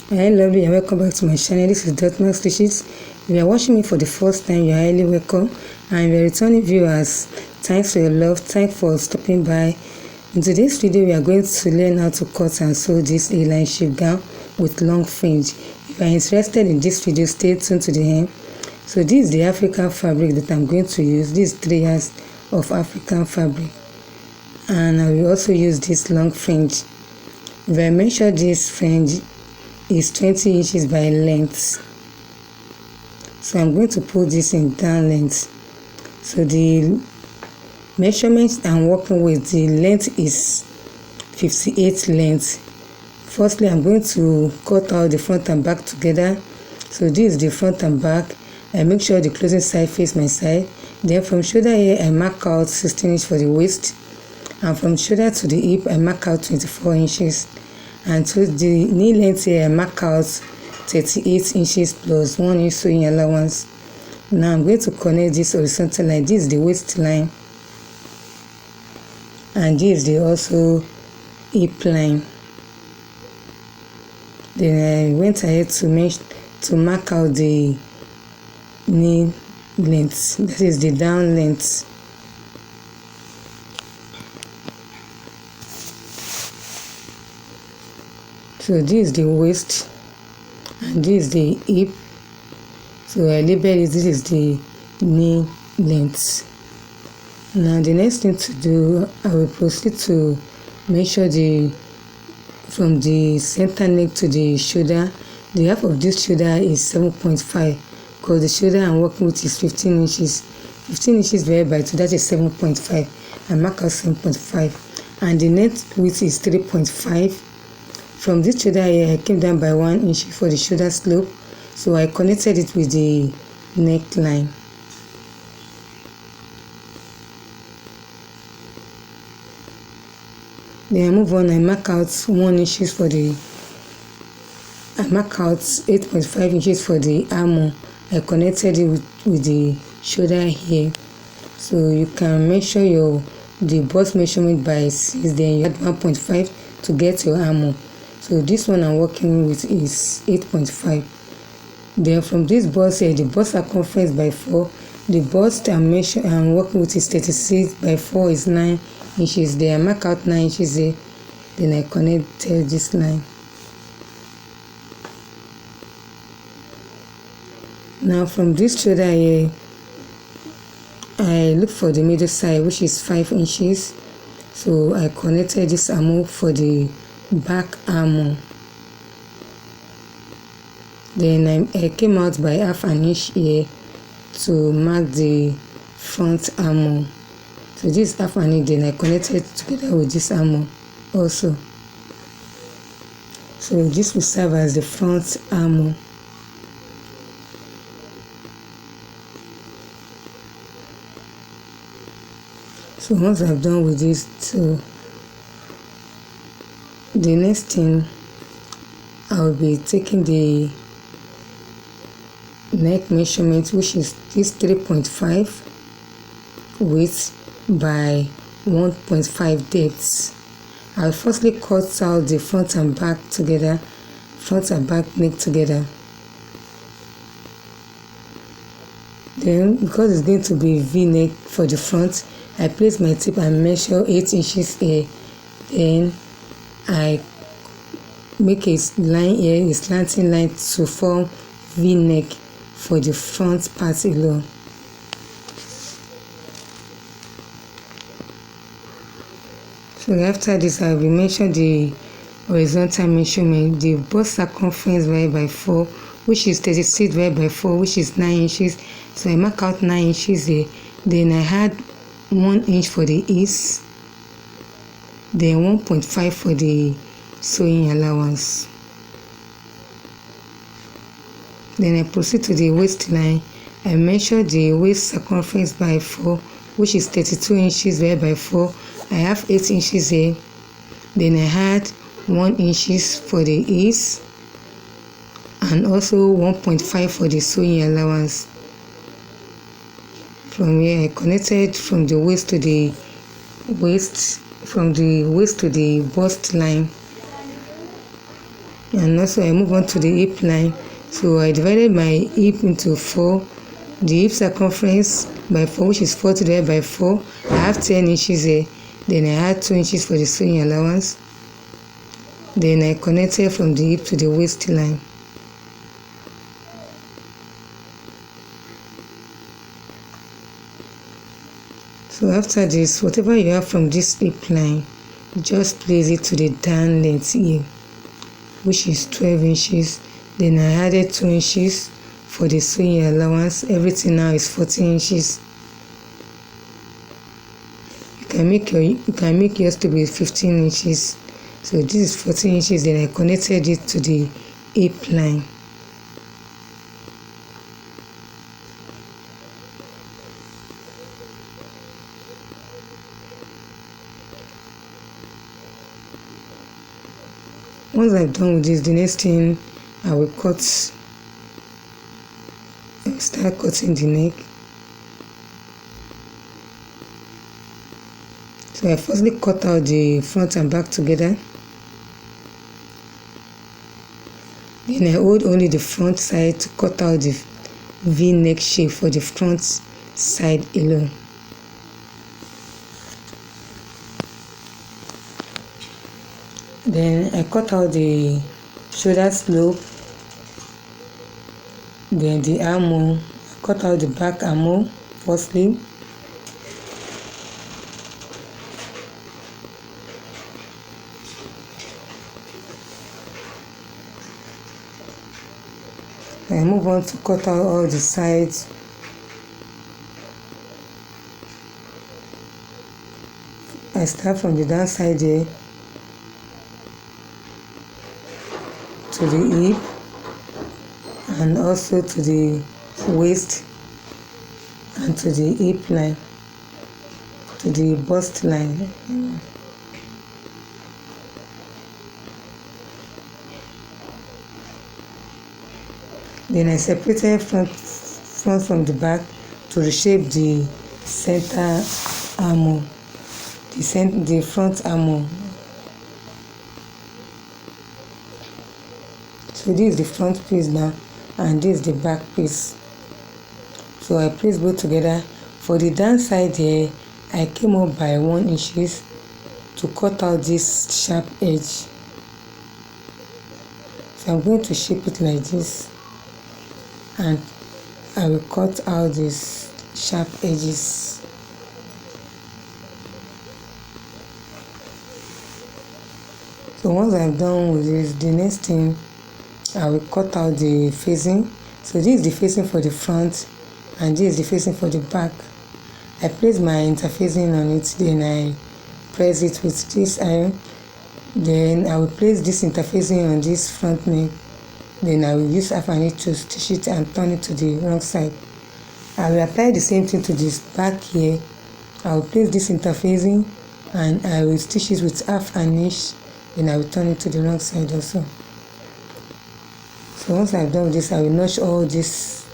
Hi lovely and welcome back to my channel. This is Dotmark Stitches. If you are watching me for the first time, you are highly welcome, and if you are returning viewers, thanks for your love, thanks for stopping by. In today's video, we are going to learn how to cut and sew this A-line shape gown with long fringe. If you are interested in this video, stay tuned to the end. So this is the African fabric that I'm going to use. This is 3 yards of African fabric, and I will also use this long fringe. If I measure this fringe is 20 inches by length, so I'm going to put this in down length. So the measurement I'm working with, the length is 58 length. Firstly, I'm going to cut out the front and back together. So this is the front and back. I make sure the closing side face my side. Then from shoulder here, I mark out 16 inches for the waist, and from shoulder to the hip, I mark out 24 inches. And to the knee length here, I mark out 38 inches plus 1 inch sewing allowance. Now I'm going to connect this horizontal line. This is the waistline, and this is the also hip line. Then I went ahead to mark out the knee length. That is the down length. So this is the waist, and this is the hip. So I label it, this is the knee length. Now the next thing to do, I will proceed to measure from the center neck to the shoulder. The half of this shoulder is 7.5, because the shoulder I'm working with is 15 inches. 15 inches divided by 2, that is 7.5. I mark out 7.5, and the neck width is 3.5. From this shoulder here, I came down by 1 inch for the shoulder slope, so I connected it with the neckline. Then I move on, I mark out 1 inch for I mark out 8.5 inches for the armor. I connected it with the shoulder here. So you can measure the bust measurement by 6, then you add 1.5 to get your armor. So this one I'm working with is 8.5. Then from this bust here, the bust circumference by 4. The bust I'm working with is 36 by 4 is 9 inches. Then I mark out 9 inches here. Then I connected this line. Now from this shoulder here, I look for the middle side, which is 5 inches. So I connected this armor for the back armor. Then I came out by half an inch here to mark the front armor. So this is half an inch, then I connected together with this armor also. So this will serve as the front armor. So once I've done with this, so the next thing, I'll be taking the neck measurement, which is this 3.5 width by 1.5 depth. I'll firstly cut out the front and back together, front and back neck together. Then, because it's going to be V-neck for the front, I place my tip and measure 8 inches here. Then I make a line here, a slanting line to form V-neck for the front part alone. So after this, I will measure the horizontal measurement, the bust circumference divided by 4, which is 36 divided by 4, which is 9 inches. So I mark out 9 inches here. Then I add 1 inch for the ease, then 1.5 for the sewing allowance. Then I proceed to the waistline. I measure the waist circumference by 4, which is 32 inches divided by 4. I have 8 inches here. Then I add 1 inches for the ease, and also 1.5 for the sewing allowance. From here, I connected from the waist to the bust line. And also I move on to the hip line. So I divided my hip into 4. The hip circumference by 4, which is 4 divided by 4. I have 10 inches here. Then I add 2 inches for the sewing allowance. Then I connected from the hip to the waistline. So after this, whatever you have from this hip line, just place it to the down length here, which is 12 inches. Then I added 2 inches for the sewing allowance. Everything now is 14 inches. You can make yours to be 15 inches. So this is 14 inches. Then I connected it to the hip line. Once I'm done with this, the next thing I will start cutting the neck. So I firstly cut out the front and back together. Then I hold only the front side to cut out the V-neck shape for the front side alone. Then I cut out the shoulder slope, then the armhole. I cut out the back armhole firstly. I move on to cut out all the sides. I start from the down side here to the hip and also to the waist and to the hip line, to the bust line. Then I separated front from the back to reshape the center armhole, the front armhole. So this is the front piece now, and this is the back piece. So I place both together. For the down side here, I came up by 1 inch to cut out this sharp edge. So I'm going to shape it like this, and I will cut out these sharp edges. So once I'm done with this, the next thing, I will cut out the facing. So this is the facing for the front and this is the facing for the back. I place my interfacing on it, then I press it with this iron. Then I will place this interfacing on this front neck. Then I will use half an inch to stitch it and turn it to the wrong side. I will apply the same thing to this back here. I will place this interfacing and I will stitch it with half an inch. Then I will turn it to the wrong side also. So once I've done with this, I will notch all this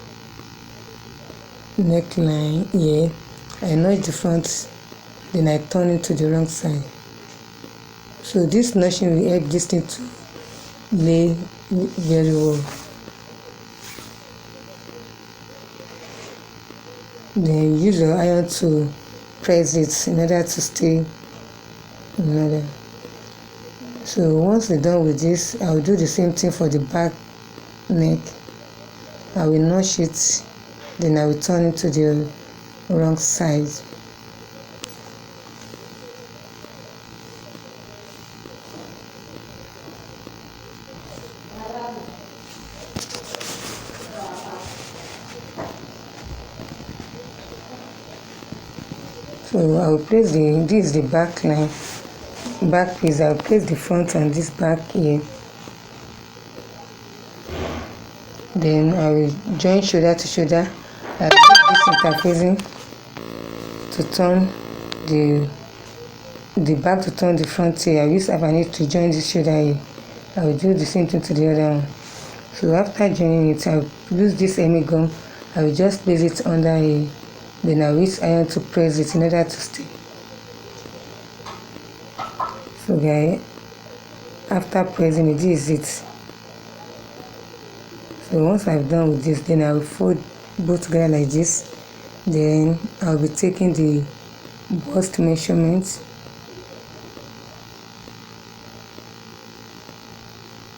neckline here. I notch the front, then I turn it to the wrong side. So this notching will help this thing to lay very well. Then use your iron to press it in order to stay in order. So once we're done with this, I will do the same thing for the back neck. I will notch it, then I will turn it to the wrong side. So I will place this is the back line, back piece. I will place the front and this back here. Then I will join shoulder to shoulder. I will use this interfacing to turn the back to turn the front here. I will use half an inch to join this shoulder here. I will do the same thing to the other one. So after joining it, I will use this hemi gum. I will just place it under here. Then I will use iron to press it in order to stay. So guys, after pressing it, this is it. So once I've done with this, then I will fold both together like this. Then I'll be taking the bust measurement.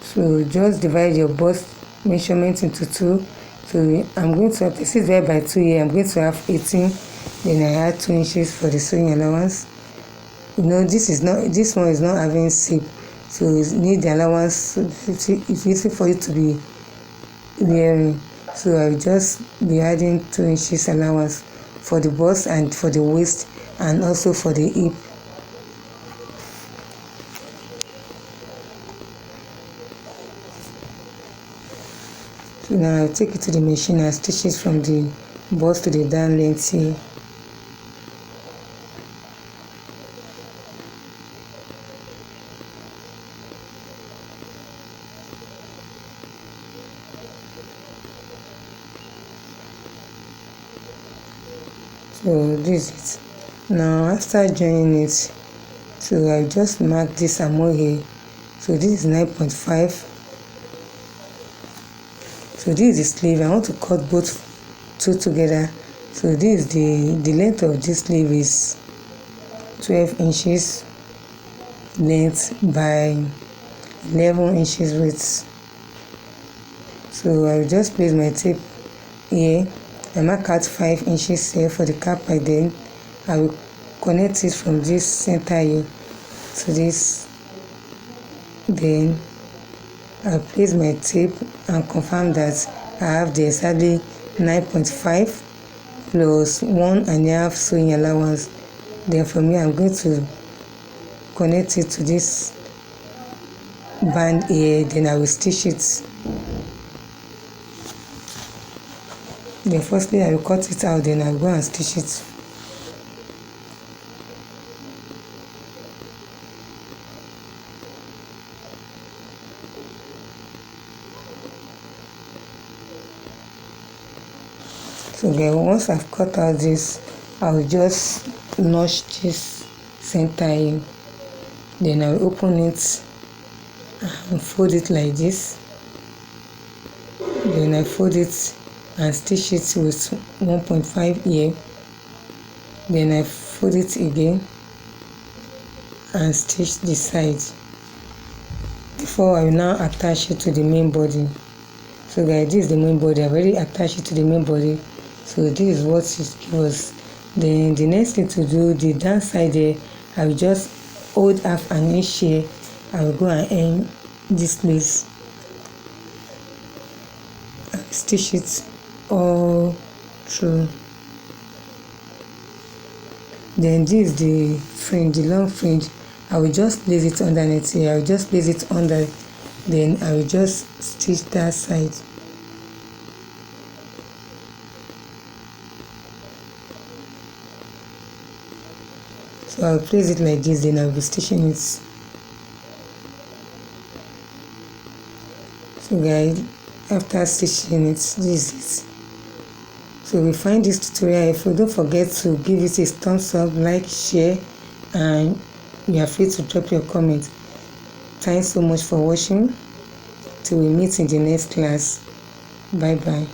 So just divide your bust measurement into 2. So I'm going to have, this is divided by 2 here. I'm going to have 18. Then I add 2 inches for the sewing allowance. This one is not having zip, so you need the allowance. It's easy for you to be wearing. So I'll just be adding 2 inches allowance for the bust and for the waist and also for the hip. So now I'll take it to the machine and stitch it from the bust to the down length here. So this is it. Now after joining it, so I just mark this armhole here. So this is 9.5. So this is the sleeve. I want to cut both two together. So this is the length of this sleeve is 12 inches length by 11 inches width. So I will just place my tape here. I mark out 5 inches here for the cap, and then I will connect it from this center here to this. Then I'll place my tape and confirm that I have the exactly 9.5 plus 1.5 sewing allowance. Then for me, I'm going to connect it to this band here. Then I will stitch it. Then firstly I will cut it out, then I'll go and stitch it. So then once I've cut out this, I'll just notch this center in. Then I'll open it and fold it like this. Then I fold it and stitch it with 1.5 here. Then I fold it again and stitch the side before I will now attach it to the main body. So guys, this is the main body. I've already attached it to the main body. So this is what it gives us. Then the next thing to do, the down side there, I will just hold half an inch here. I will go and end this place. I will stitch it all through. Then this is the fringe, the long fringe. I will just place it underneath here. I will just place it under. Then I will just stitch that side. So I'll place it like this. Then I'll be stitching it. So guys, after stitching it, this is it. So we find this tutorial helpful. Don't forget to give it a thumbs up, like, share, and you are free to drop your comment. Thanks so much for watching. Till we meet in the next class. Bye bye.